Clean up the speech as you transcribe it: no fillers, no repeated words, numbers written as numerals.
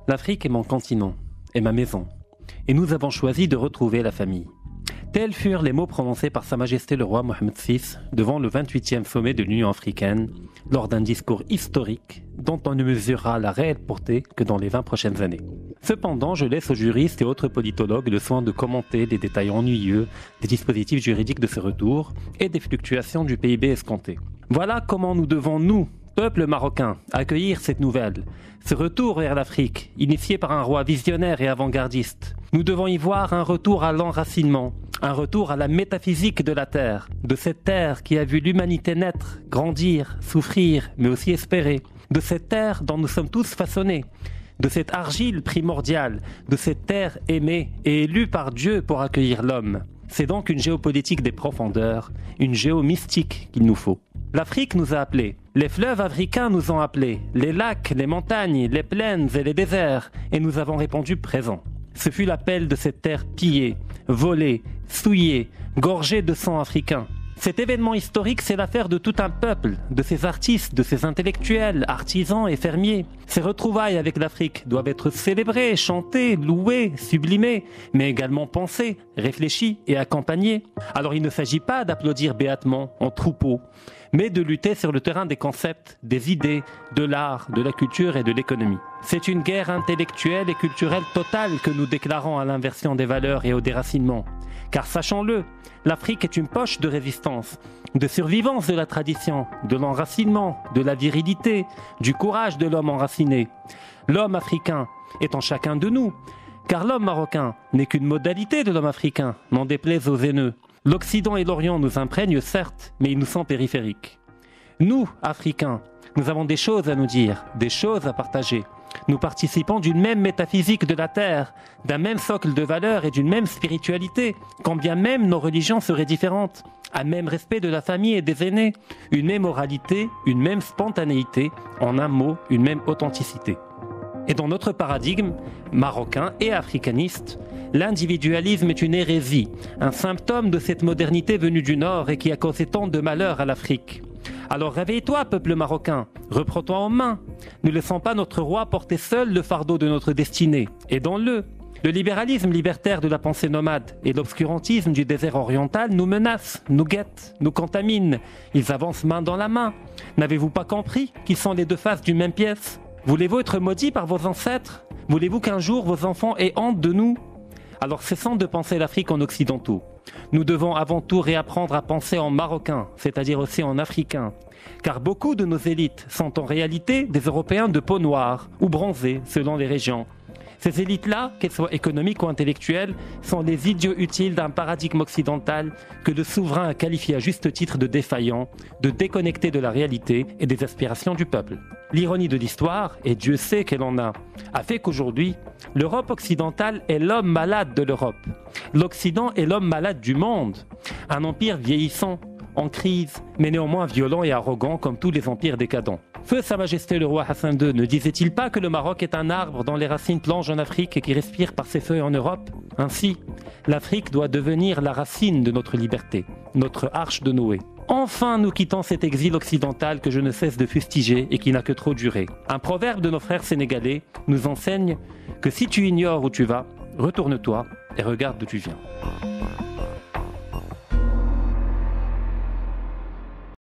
L'Afrique est mon continent, est ma maison, et nous avons choisi de retrouver la famille. Tels furent les mots prononcés par Sa Majesté le roi Mohamed VI devant le 28e sommet de l'Union africaine, lors d'un discours historique dont on ne mesurera la réelle portée que dans les 20 prochaines années. Cependant, je laisse aux juristes et autres politologues le soin de commenter les détails ennuyeux des dispositifs juridiques de ce retour et des fluctuations du PIB escompté. Voilà comment nous devons, nous, peuple marocain, accueillir cette nouvelle, ce retour vers l'Afrique, initié par un roi visionnaire et avant-gardiste. Nous devons y voir un retour à l'enracinement, un retour à la métaphysique de la terre, de cette terre qui a vu l'humanité naître, grandir, souffrir, mais aussi espérer, de cette terre dont nous sommes tous façonnés, de cette argile primordiale, de cette terre aimée et élue par Dieu pour accueillir l'homme. C'est donc une géopolitique des profondeurs, une géomystique qu'il nous faut. L'Afrique nous a appelés, les fleuves africains nous ont appelés, les lacs, les montagnes, les plaines et les déserts, et nous avons répondu présent. Ce fut l'appel de cette terre pillée, volée, souillée, gorgée de sang africain. Cet événement historique, c'est l'affaire de tout un peuple, de ses artistes, de ses intellectuels, artisans et fermiers. Ces retrouvailles avec l'Afrique doivent être célébrées, chantées, louées, sublimées, mais également pensées, réfléchies et accompagnées. Alors il ne s'agit pas d'applaudir béatement, en troupeau, mais de lutter sur le terrain des concepts, des idées, de l'art, de la culture et de l'économie. C'est une guerre intellectuelle et culturelle totale que nous déclarons à l'inversion des valeurs et au déracinement. Car sachons-le, l'Afrique est une poche de résistance, de survivance de la tradition, de l'enracinement, de la virilité, du courage de l'homme enraciné. L'homme africain est en chacun de nous, car l'homme marocain n'est qu'une modalité de l'homme africain, n'en déplaise aux haineux. L'Occident et l'Orient nous imprègnent certes, mais ils nous sont périphériques. Nous, Africains, nous avons des choses à nous dire, des choses à partager. Nous participons d'une même métaphysique de la terre, d'un même socle de valeurs et d'une même spiritualité, quand bien même nos religions seraient différentes, un même respect de la famille et des aînés, une même oralité, une même spontanéité, en un mot, une même authenticité. Et dans notre paradigme, marocain et africaniste, l'individualisme est une hérésie, un symptôme de cette modernité venue du Nord et qui a causé tant de malheur à l'Afrique. Alors réveille-toi, peuple marocain, reprends-toi en main. Ne laissons pas notre roi porter seul le fardeau de notre destinée. Aidons-le. Le libéralisme libertaire de la pensée nomade et l'obscurantisme du désert oriental nous menacent, nous guettent, nous contaminent. Ils avancent main dans la main. N'avez-vous pas compris qu'ils sont les deux faces d'une même pièce ? Voulez-vous être maudits par vos ancêtres ? Voulez-vous qu'un jour vos enfants aient honte de nous ? Alors cessons de penser l'Afrique en occidentaux. Nous devons avant tout réapprendre à penser en marocain, c'est-à-dire aussi en africain. Car beaucoup de nos élites sont en réalité des Européens de peau noire ou bronzés selon les régions. Ces élites-là, qu'elles soient économiques ou intellectuelles, sont les idiots utiles d'un paradigme occidental que le souverain a qualifié à juste titre de défaillant, de déconnecté de la réalité et des aspirations du peuple. L'ironie de l'histoire, et Dieu sait qu'elle en a fait qu'aujourd'hui, l'Europe occidentale est l'homme malade de l'Europe. L'Occident est l'homme malade du monde. Un empire vieillissant, en crise, mais néanmoins violent et arrogant comme tous les empires décadents. Feu Sa Majesté le roi Hassan II ne disait-il pas que le Maroc est un arbre dont les racines plongent en Afrique et qui respire par ses feuilles en Europe ? Ainsi, l'Afrique doit devenir la racine de notre liberté, notre arche de Noé. Enfin, nous quittons cet exil occidental que je ne cesse de fustiger et qui n'a que trop duré. Un proverbe de nos frères sénégalais nous enseigne que si tu ignores où tu vas, retourne-toi et regarde d'où tu viens.